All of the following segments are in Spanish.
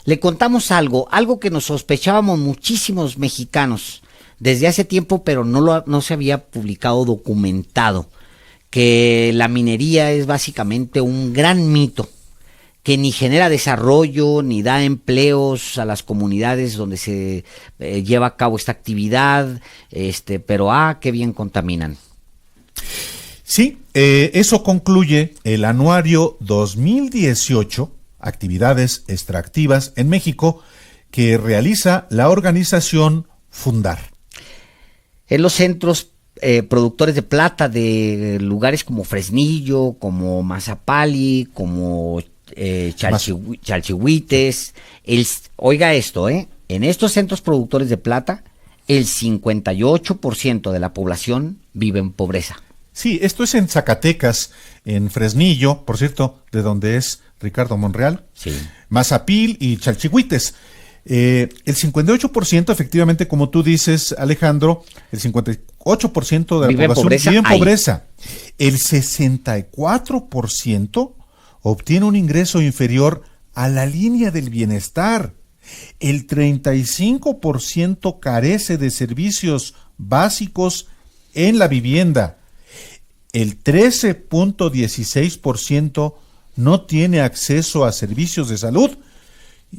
le contamos algo que nos sospechábamos muchísimos mexicanos desde hace tiempo, pero no se había publicado, documentado, que la minería es básicamente un gran mito, que ni genera desarrollo, ni da empleos a las comunidades donde se lleva a cabo esta actividad, pero qué bien contaminan. Sí, eso concluye el anuario 2018, Actividades Extractivas en México, que realiza la organización Fundar. En los centros productores de plata de lugares como Fresnillo, como Mazapali, como Chalchihuites, oiga esto, en estos centros productores de plata, el 58% de la población vive en pobreza. Sí, esto es en Zacatecas, en Fresnillo, por cierto, de donde es Ricardo Monreal, sí. Mazapil y Chalchihuites. El 58%, efectivamente, como tú dices, Alejandro, el 58% de la población vive en pobreza. El 64% obtiene un ingreso inferior a la línea del bienestar. El 35% carece de servicios básicos en la vivienda. El 13.16% no tiene acceso a servicios de salud.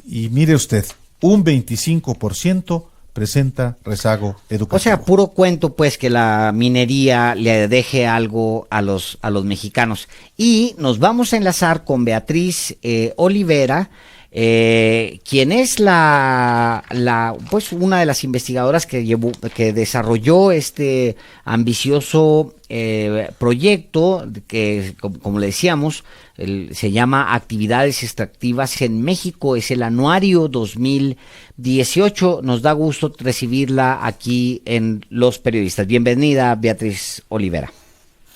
Y mire usted, un 25% presenta rezago educativo. O sea, puro cuento, pues, que la minería le deje algo a los mexicanos. Y nos vamos a enlazar con Beatriz Olivera, quien es pues una de las investigadoras que desarrolló este ambicioso proyecto que, como le decíamos, se llama Actividades Extractivas en México. Es el anuario 2018. Nos da gusto recibirla aquí en Los Periodistas. Bienvenida, Beatriz Olivera.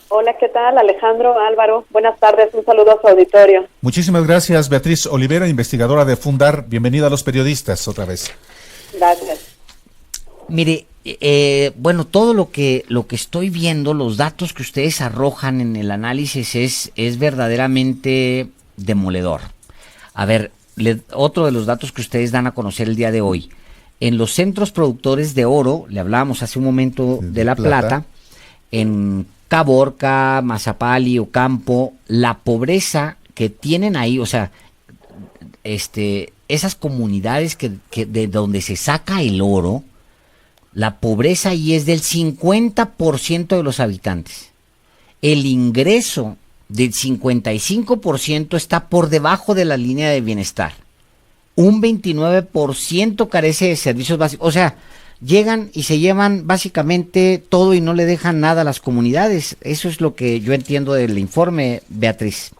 Hola, ¿qué tal, Alejandro, Álvaro? Buenas tardes, un saludo a su auditorio. Muchísimas gracias, Beatriz Olivera, investigadora de Fundar. Bienvenida a Los Periodistas otra vez. Gracias. Mire, bueno, todo lo que estoy viendo, los datos que ustedes arrojan en el análisis es verdaderamente demoledor. A ver, otro de los datos que ustedes dan a conocer el día de hoy. En los centros productores de oro, le hablábamos hace un momento de La Plata, en Caborca, Mazapali, Ocampo, la pobreza que tienen ahí, o sea, esas comunidades que de donde se saca el oro, la pobreza ahí es del 50% de los habitantes. El ingreso del 55% está por debajo de la línea de bienestar. Un 29% carece de servicios básicos. O sea, llegan y se llevan básicamente todo y no le dejan nada a las comunidades. Eso es lo que yo entiendo del informe, Beatriz.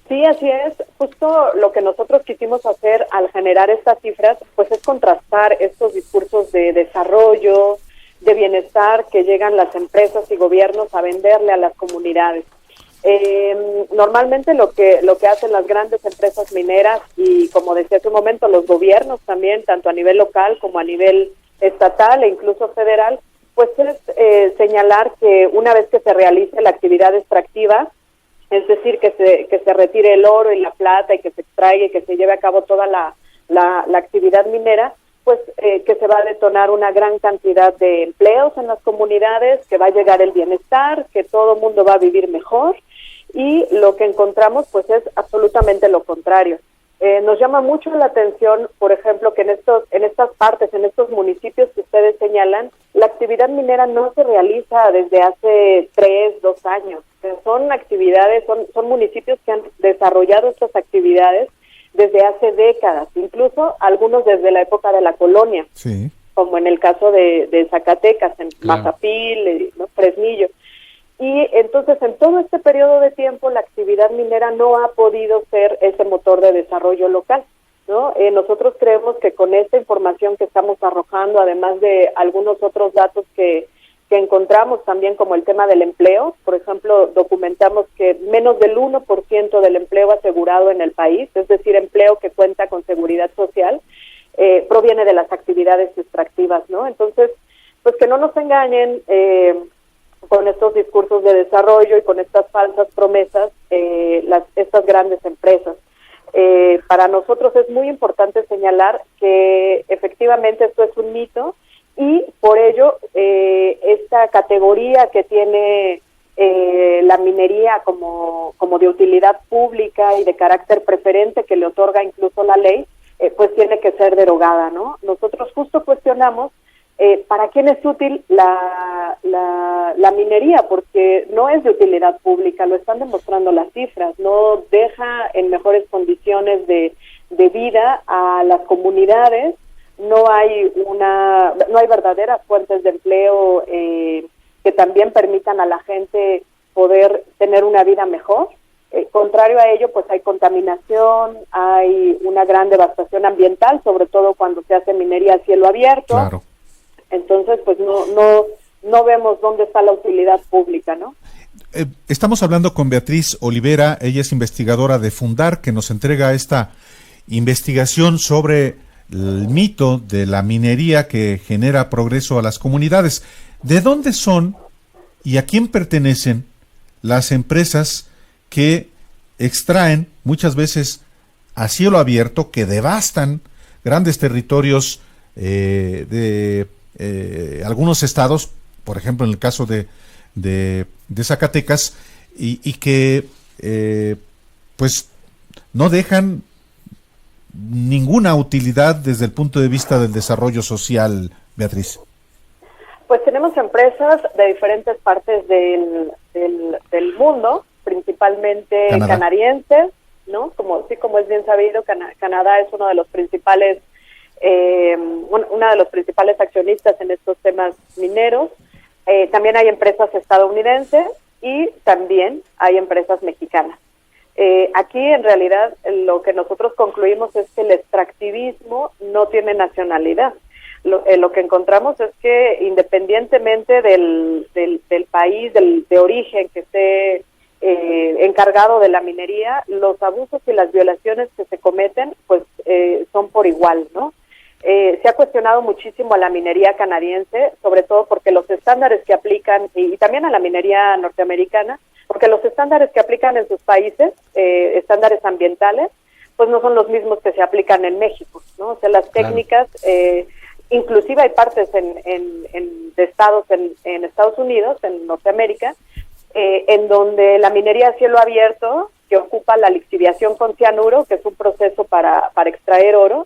Sí, así es. Justo lo que nosotros quisimos hacer al generar estas cifras, pues es contrastar estos discursos de desarrollo, de bienestar que llegan las empresas y gobiernos a venderle a las comunidades. Normalmente lo que hacen las grandes empresas mineras y, como decía hace un momento, los gobiernos también, tanto a nivel local como a nivel estatal e incluso federal, pues es señalar que una vez que se realice la actividad extractiva, es decir, que se retire el oro y la plata y que se extraiga y que se lleve a cabo toda la actividad minera, pues que se va a detonar una gran cantidad de empleos en las comunidades, que va a llegar el bienestar, que todo el mundo va a vivir mejor, y lo que encontramos pues es absolutamente lo contrario. Nos llama mucho la atención, por ejemplo, que en estas partes, en estos municipios que ustedes señalan, la actividad minera no se realiza desde hace 2 años. Son actividades, son municipios que han desarrollado estas actividades desde hace décadas, incluso algunos desde la época de la colonia, sí, como en el caso de Zacatecas, en Mazapil, Fresnillo. Y entonces, en todo este periodo de tiempo, la actividad minera no ha podido ser ese motor de desarrollo local, ¿no? Nosotros creemos que con esta información que estamos arrojando, además de algunos otros datos que encontramos también, como el tema del empleo, por ejemplo, documentamos que menos del 1% del empleo asegurado en el país, es decir, empleo que cuenta con seguridad social, proviene de las actividades extractivas, ¿no? Entonces, pues que no nos engañen con estos discursos de desarrollo y con estas falsas promesas estas grandes empresas. Para nosotros es muy importante señalar que efectivamente esto es un mito y por ello esta categoría que tiene la minería como de utilidad pública y de carácter preferente que le otorga incluso la ley, pues tiene que ser derogada, ¿no? Nosotros justo cuestionamos ¿para quién es útil la minería? Porque no es de utilidad pública, lo están demostrando las cifras, no deja en mejores condiciones de vida a las comunidades, no hay verdaderas fuentes de empleo que también permitan a la gente poder tener una vida mejor. Contrario a ello, pues hay contaminación, hay una gran devastación ambiental, sobre todo cuando se hace minería a cielo abierto. Claro. Entonces, pues no vemos dónde está la utilidad pública, ¿no? Estamos hablando con Beatriz Olivera, ella es investigadora de Fundar, que nos entrega esta investigación sobre el mito de la minería que genera progreso a las comunidades. ¿De dónde son y a quién pertenecen las empresas que extraen muchas veces a cielo abierto, que devastan grandes territorios de algunos estados, por ejemplo en el caso de Zacatecas, y que pues no dejan ninguna utilidad desde el punto de vista del desarrollo social, Beatriz? Pues tenemos empresas de diferentes partes del mundo, principalmente canadienses, ¿no? Como es bien sabido, Canadá es uno de los principales una de los principales accionistas en estos temas mineros. También hay empresas estadounidenses y también hay empresas mexicanas. Aquí en realidad lo que nosotros concluimos es que el extractivismo no tiene nacionalidad. Lo que encontramos es que independientemente del país de origen que esté encargado de la minería, los abusos y las violaciones que se cometen pues son por igual, ¿no? Se ha cuestionado muchísimo a la minería canadiense, sobre todo porque los estándares que aplican, y también a la minería norteamericana, porque los estándares que aplican en sus países, estándares ambientales, pues no son los mismos que se aplican en México, ¿no? O sea, las técnicas, inclusive hay partes de estados en Estados Unidos, en Norteamérica, en donde la minería a cielo abierto, que ocupa la lixiviación con cianuro, que es un proceso para extraer oro,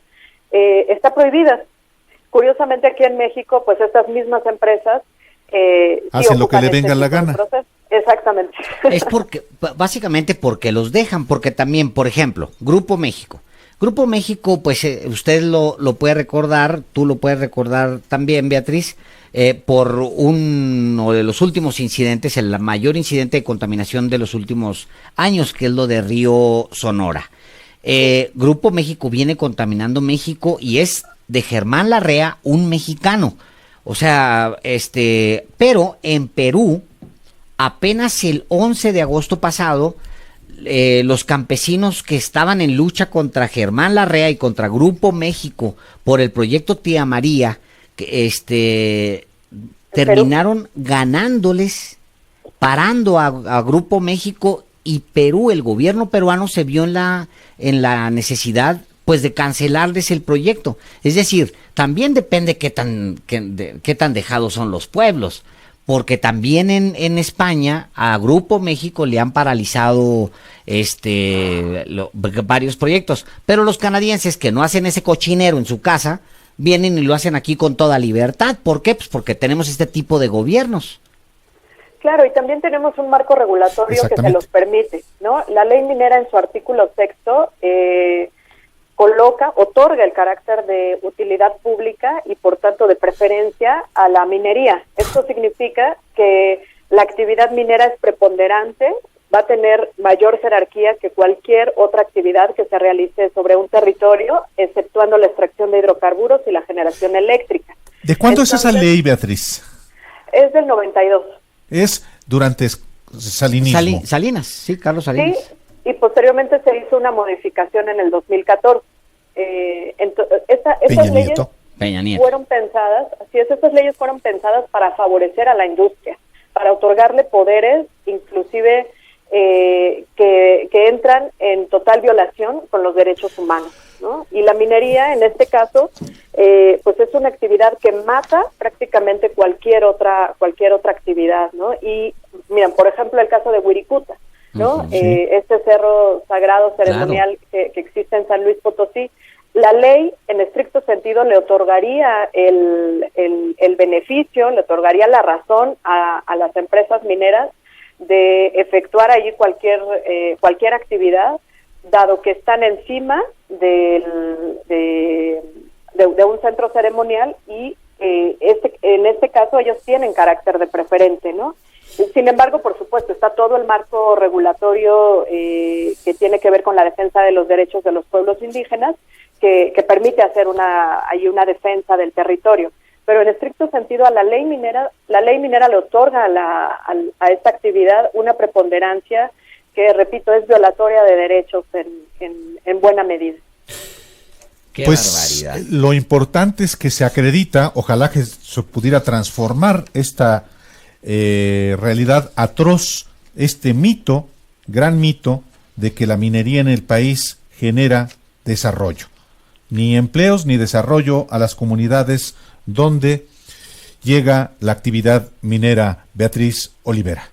está prohibida. Curiosamente aquí en México, pues estas mismas empresas hacen lo que le venga la gana. Exactamente. Es básicamente porque los dejan, porque también, por ejemplo, Grupo México, pues usted lo puede recordar, tú lo puedes recordar también, Beatriz, por uno de los últimos incidentes, el mayor incidente de contaminación de los últimos años, que es lo de Río Sonora. Grupo México viene contaminando México y es de Germán Larrea, un mexicano. O sea, pero en Perú, apenas el 11 de agosto pasado, los campesinos que estaban en lucha contra Germán Larrea y contra Grupo México por el proyecto Tía María, que terminaron ganándoles, parando a Grupo México, y Perú, el gobierno peruano se vio en la necesidad pues de cancelarles el proyecto. Es decir, también depende qué tan dejados son los pueblos, porque también en España a Grupo México le han paralizado varios proyectos, pero los canadienses que no hacen ese cochinero en su casa vienen y lo hacen aquí con toda libertad. ¿Por qué? Pues porque tenemos este tipo de gobiernos. Claro, y también tenemos un marco regulatorio que se los permite, ¿no? La ley minera en su artículo 6 otorga el carácter de utilidad pública y por tanto de preferencia a la minería. Esto significa que la actividad minera es preponderante, va a tener mayor jerarquía que cualquier otra actividad que se realice sobre un territorio, exceptuando la extracción de hidrocarburos y la generación eléctrica. ¿De cuándo es esa ley, Beatriz? Es del 92. Es durante Salinismo. Salinas, sí, Carlos Salinas. Sí, y posteriormente se hizo una modificación en el 2014. Esas leyes fueron pensadas, esas leyes fueron pensadas para favorecer a la industria, para otorgarle poderes, inclusive que entran en total violación con los derechos humanos, ¿no? Y la minería, en este caso, pues es una actividad que mata prácticamente cualquier otra actividad, ¿no? Y miren, por ejemplo, el caso de Wirikuta, ¿no? Sí. Este cerro sagrado ceremonial que existe en San Luis Potosí. La ley, en estricto sentido, le otorgaría el beneficio, le otorgaría la razón a las empresas mineras de efectuar allí cualquier actividad, dado que están encima de un centro ceremonial y en este caso ellos tienen carácter de preferente, ¿no? Sin embargo, por supuesto, está todo el marco regulatorio que tiene que ver con la defensa de los derechos de los pueblos indígenas, que permite hacer una defensa del territorio. Pero en estricto sentido, a la ley minera le otorga a esta actividad una preponderancia que, repito, es violatoria de derechos en buena medida. Qué pues barbaridad. lo importante es que se acredita, ojalá que se pudiera transformar esta realidad atroz, este mito, gran mito, de que la minería en el país genera desarrollo. Ni empleos ni desarrollo a las comunidades donde llega la actividad minera. Beatriz Olivera.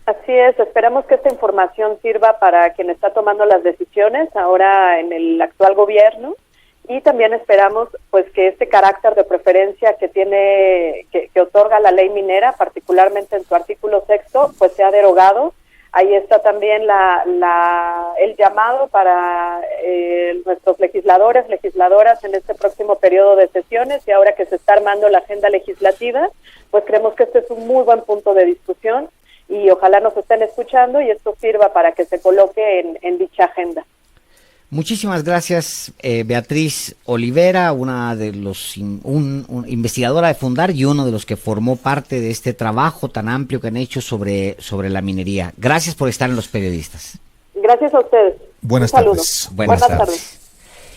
Así es, esperamos que esta información sirva para quien está tomando las decisiones ahora en el actual gobierno, y también esperamos pues que este carácter de preferencia que otorga la ley minera, particularmente en su artículo 6, pues sea derogado. Ahí está también el llamado para nuestros legisladoras en este próximo periodo de sesiones, y ahora que se está armando la agenda legislativa, pues creemos que este es un muy buen punto de discusión y ojalá nos estén escuchando y esto sirva para que se coloque en dicha agenda. Muchísimas gracias, Beatriz Olivera, una de los investigadora de Fundar y uno de los que formó parte de este trabajo tan amplio que han hecho sobre la minería. Gracias por estar en Los Periodistas. Gracias a ustedes. Buenas Un saludo. tardes. Buenas tardes.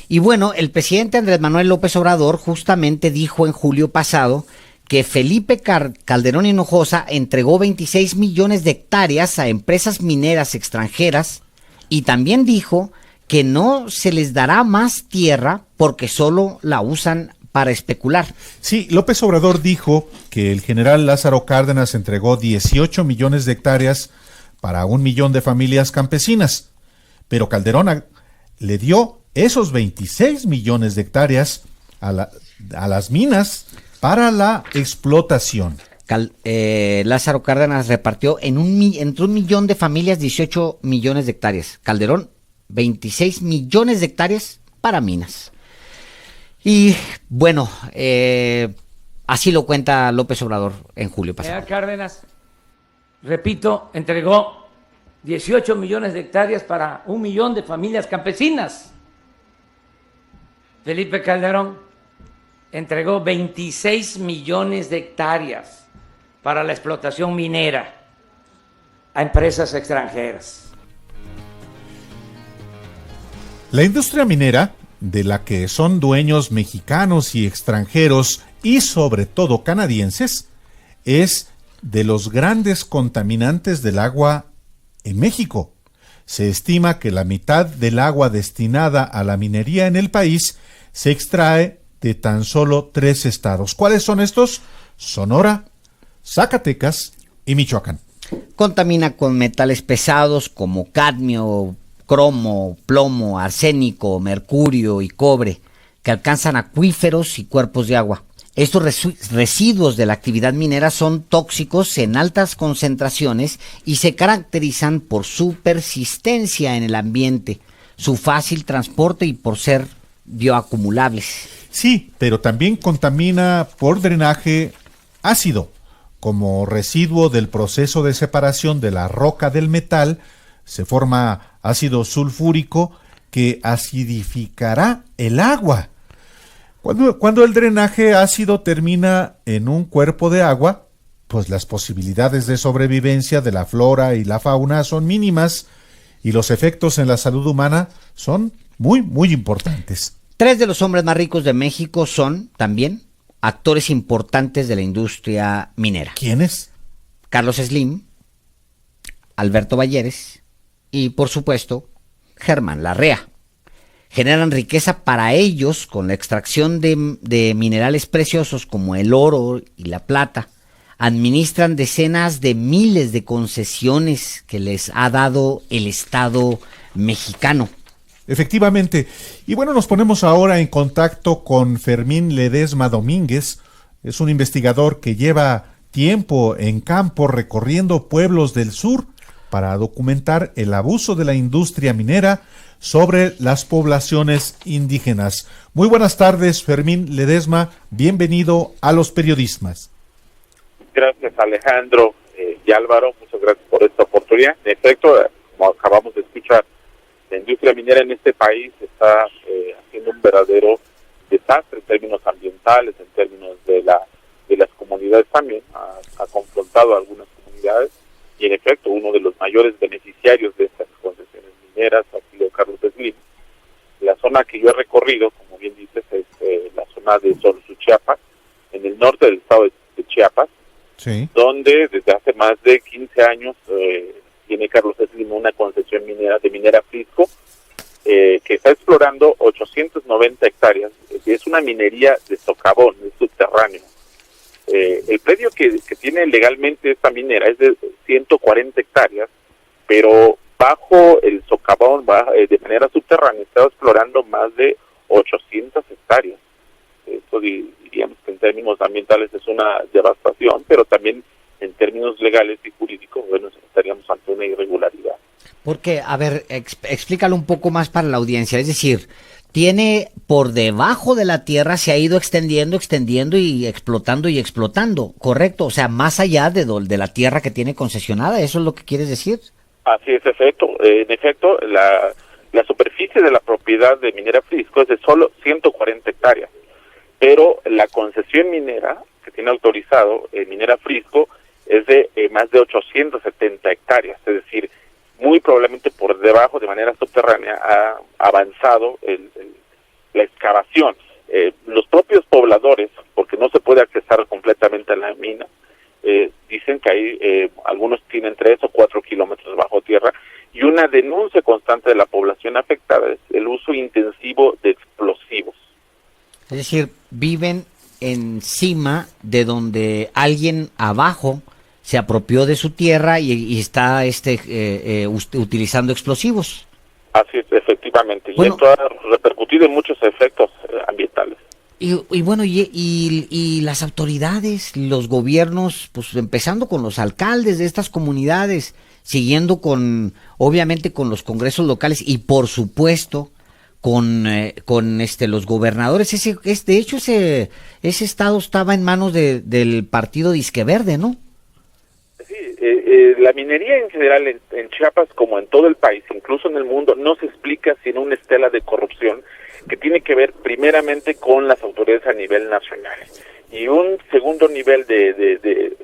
Y bueno, el presidente Andrés Manuel López Obrador justamente dijo en julio pasado que Felipe Calderón Hinojosa entregó 26 millones de hectáreas a empresas mineras extranjeras, y también dijo que no se les dará más tierra porque solo la usan para especular. Sí, López Obrador dijo que el general Lázaro Cárdenas entregó 18 millones de hectáreas para 1 millón de familias campesinas, pero Calderón le dio esos 26 millones de hectáreas a las minas para la explotación. Lázaro Cárdenas repartió entre 1 millón de familias 18 millones de hectáreas. Calderón 26 millones de hectáreas para minas. Y bueno, así lo cuenta López Obrador en julio pasado. Cárdenas, repito, entregó 18 millones de hectáreas para 1 millón de familias campesinas. Felipe Calderón entregó 26 millones de hectáreas para la explotación minera a empresas extranjeras. La industria minera, de la que son dueños mexicanos y extranjeros y sobre todo canadienses, es de los grandes contaminantes del agua en México. Se estima que la mitad del agua destinada a la minería en el país se extrae de tan solo 3 estados. ¿Cuáles son estos? Sonora, Zacatecas y Michoacán. Contamina con metales pesados como cadmio, cromo, plomo, arsénico, mercurio y cobre, que alcanzan acuíferos y cuerpos de agua. Estos residuos de la actividad minera son tóxicos en altas concentraciones y se caracterizan por su persistencia en el ambiente, su fácil transporte y por ser bioacumulables. Sí, pero también contamina por drenaje ácido, como residuo del proceso de separación de la roca del metal. Se forma ácido sulfúrico que acidificará el agua. Cuando el drenaje ácido termina en un cuerpo de agua, pues las posibilidades de sobrevivencia de la flora y la fauna son mínimas y los efectos en la salud humana son muy, muy importantes. 3 de los hombres más ricos de México son también actores importantes de la industria minera. ¿Quiénes? Carlos Slim, Alberto Balleres y, por supuesto, Germán Larrea. Generan riqueza para ellos con la extracción de minerales preciosos como el oro y la plata. Administran decenas de miles de concesiones que les ha dado el Estado mexicano. Efectivamente. Y bueno, nos ponemos ahora en contacto con Fermín Ledesma Domínguez. Es un investigador que lleva tiempo en campo recorriendo pueblos del sur para documentar el abuso de la industria minera sobre las poblaciones indígenas. Muy buenas tardes, Fermín Ledesma. Bienvenido a Los Periodistas. Gracias, Alejandro y Álvaro. Muchas gracias por esta oportunidad. En efecto, como acabamos de escuchar, la industria minera en este país está haciendo un verdadero desastre en términos ambientales, en términos de las comunidades también. Ha confrontado a algunas comunidades y, en efecto, uno de los mayores beneficiarios de estas concesiones mineras ha sido Carlos Slim. La zona que yo he recorrido, como bien dices, es la zona de Chiapas, en el norte del estado de Chiapas, sí, donde desde hace más de 15 años tiene Carlos Slim una concesión minera de Minera Frisco, que está explorando 890 hectáreas. Es una minería de socavón, es subterráneo. El predio que tiene legalmente esta minera es de 140 hectáreas, pero bajo el socavón, de manera subterránea, está explorando más de 800 hectáreas. Esto diríamos que en términos ambientales es una devastación, pero también en términos legales y jurídicos, bueno, estaríamos ante una irregularidad. Porque, a ver, explícalo un poco más para la audiencia, es decir, tiene por debajo de la tierra, se ha ido extendiendo y explotando, ¿correcto? O sea, más allá de la tierra que tiene concesionada, ¿eso es lo que quieres decir? Así es, en efecto, la superficie de la propiedad de Minera Frisco es de solo 140 hectáreas, pero la concesión minera que tiene autorizado Minera Frisco es de más de 870 hectáreas, es decir, muy probablemente por debajo, de manera subterránea, ha avanzado la excavación. Los propios pobladores, porque no se puede accesar completamente a la mina, dicen que hay algunos tienen 3 o 4 kilómetros bajo tierra, y una denuncia constante de la población afectada es el uso intensivo de explosivos. Es decir, viven encima de donde alguien abajo se apropió de su tierra y está utilizando explosivos. Así es, efectivamente. Bueno, y esto ha repercutido en muchos efectos ambientales. Y bueno, y las autoridades, los gobiernos, pues empezando con los alcaldes de estas comunidades, siguiendo obviamente con los congresos locales y por supuesto con los gobernadores. De hecho ese estado estaba en manos del partido Disque Verde, ¿no? Sí, la minería en general en Chiapas, como en todo el país, incluso en el mundo, no se explica sin una estela de corrupción que tiene que ver primeramente con las autoridades a nivel nacional. Y un segundo nivel de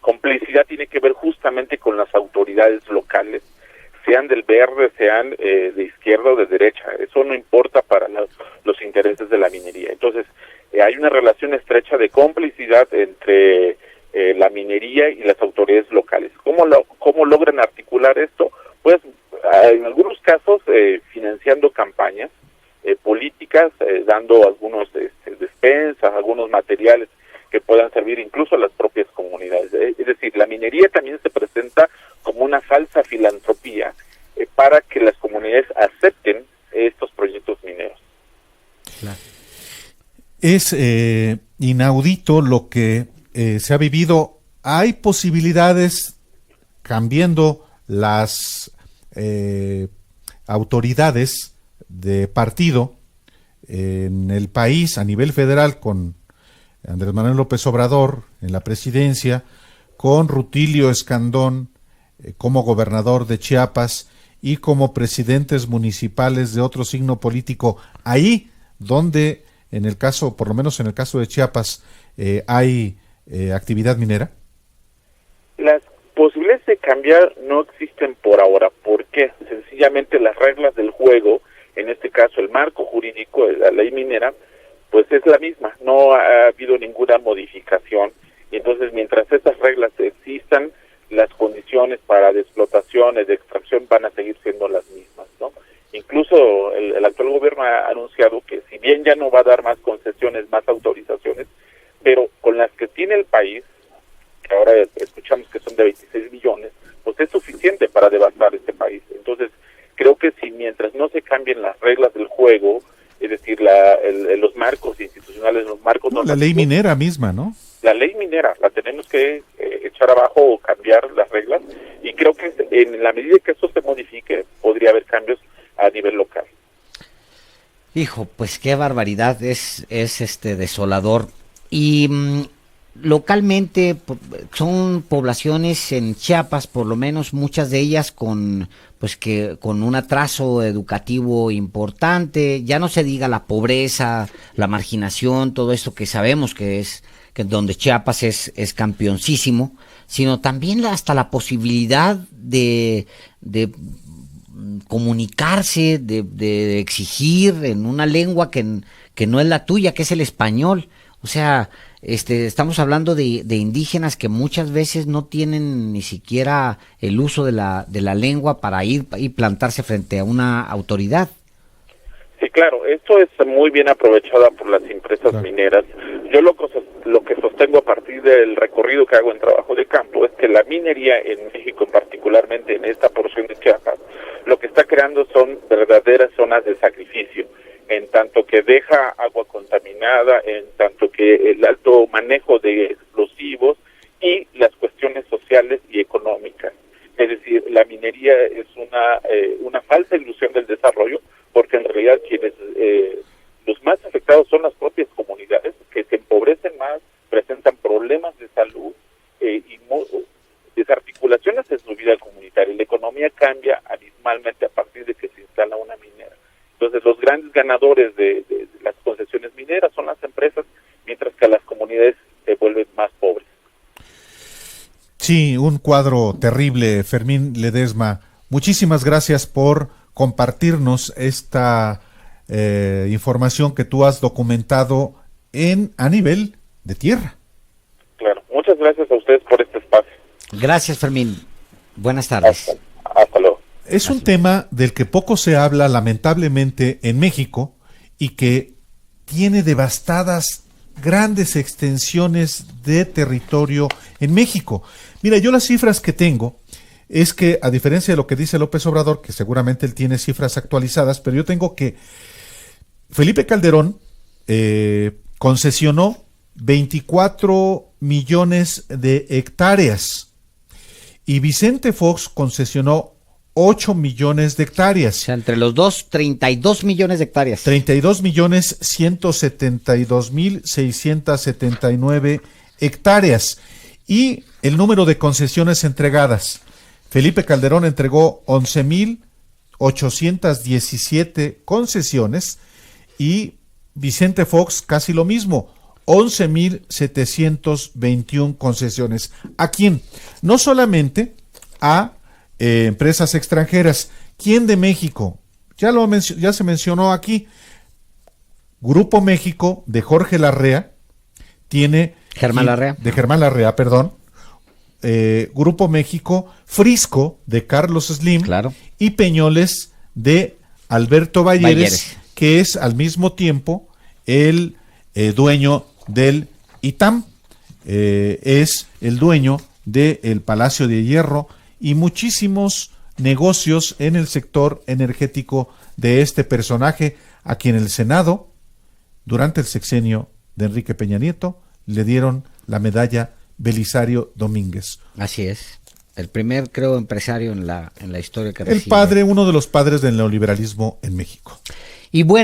complicidad tiene que ver justamente con las autoridades locales, sean del verde, sean de izquierda o de derecha. Eso no importa para los intereses de la minería. Entonces, hay una relación estrecha de complicidad entre la minería y las autoridades locales. ¿Cómo logran articular esto? Pues en algunos casos financiando campañas políticas, dando algunos despensas, algunos materiales que puedan servir incluso a las propias comunidades. Es decir, la minería también se presenta como una falsa filantropía para que las comunidades acepten estos proyectos mineros. Claro. Es inaudito lo que se ha vivido. Hay posibilidades, cambiando las autoridades de partido en el país a nivel federal, con Andrés Manuel López Obrador en la presidencia, con Rutilio Escandón como gobernador de Chiapas y como presidentes municipales de otro signo político, ahí donde en el caso, por lo menos en el caso de Chiapas, hay actividad minera. Las posibilidades de cambiar no existen por ahora. ¿Por qué? Sencillamente las reglas del juego, en este caso el marco jurídico de la ley minera, pues es la misma, no ha habido ninguna modificación, y entonces mientras estas reglas existan, las condiciones para de explotación y de extracción van a seguir siendo las mismas, ¿no? Incluso el actual gobierno ha anunciado que si bien ya no va a dar más concesiones, más autorizaciones, pero con las que tiene el país, que ahora escuchamos que son de 26 millones, pues es suficiente para devastar este país. Entonces, creo que si mientras no se cambien las reglas del juego, es decir, los marcos institucionales, los marcos la ley minera misma, ¿no? La ley minera, la tenemos que echar abajo o cambiar las reglas, y creo que en la medida que eso se modifique, podría haber cambios a nivel local. Hijo, pues qué barbaridad, es desolador. Y localmente son poblaciones en Chiapas, por lo menos muchas de ellas con un atraso educativo importante, ya no se diga la pobreza, la marginación, todo esto que sabemos que donde Chiapas es campeoncísimo, sino también hasta la posibilidad de comunicarse, de exigir en una lengua que no es la tuya, que es el español. O sea, estamos hablando de indígenas que muchas veces no tienen ni siquiera el uso de la lengua para ir y plantarse frente a una autoridad. Sí, claro, esto es muy bien aprovechada por las empresas mineras. Yo lo que sostengo a partir del recorrido que hago en trabajo de campo es que la minería en México, particularmente en esta porción de Chiapas, lo que está creando son verdaderas zonas de sacrificio, en tanto que deja agua contaminada, en tanto que el alto manejo de explosivos y las cuestiones sociales y económicas. Es decir, la minería es una falsa ilusión del desarrollo, porque en realidad los más afectados son las propias comunidades, que se empobrecen más, presentan problemas de salud y desarticulaciones en su vida comunitaria. La economía cambia abismalmente a partir de que se instala una minera. Entonces, los grandes ganadores de las concesiones mineras son las empresas, mientras que las comunidades se vuelven más pobres. Sí, un cuadro terrible, Fermín Ledesma. Muchísimas gracias por compartirnos esta información que tú has documentado a nivel de tierra. Claro, muchas gracias a ustedes por este espacio. Gracias, Fermín. Buenas tardes. Hasta luego. Es un tema del que poco se habla, lamentablemente, en México, y que tiene devastadas grandes extensiones de territorio en México. Mira, yo las cifras que tengo es que, a diferencia de lo que dice López Obrador, que seguramente él tiene cifras actualizadas, pero yo tengo que Felipe Calderón concesionó 24 millones de hectáreas y Vicente Fox concesionó 8 millones de hectáreas. O sea, entre los dos, 32 millones de hectáreas. 32 millones 172 mil 679 hectáreas. Y el número de concesiones entregadas. Felipe Calderón entregó 11,817 concesiones y Vicente Fox casi lo mismo, 11,721 concesiones. ¿A quién? No solamente a empresas extranjeras. ¿Quién de México? Ya se mencionó aquí. Grupo México de Jorge Larrea tiene... Germán Larrea. De Germán Larrea, perdón. Grupo México, Frisco de Carlos Slim, claro, y Peñoles de Alberto Balleres, que es al mismo tiempo el dueño del ITAM, es el dueño del Palacio de Hierro y muchísimos negocios en el sector energético de este personaje, a quien el Senado, durante el sexenio de Enrique Peña Nieto, le dieron la medalla Belisario Domínguez. Así es. El primer, creo, empresario en la historia que el recibe. padre, uno de los padres del neoliberalismo en México. Y bueno,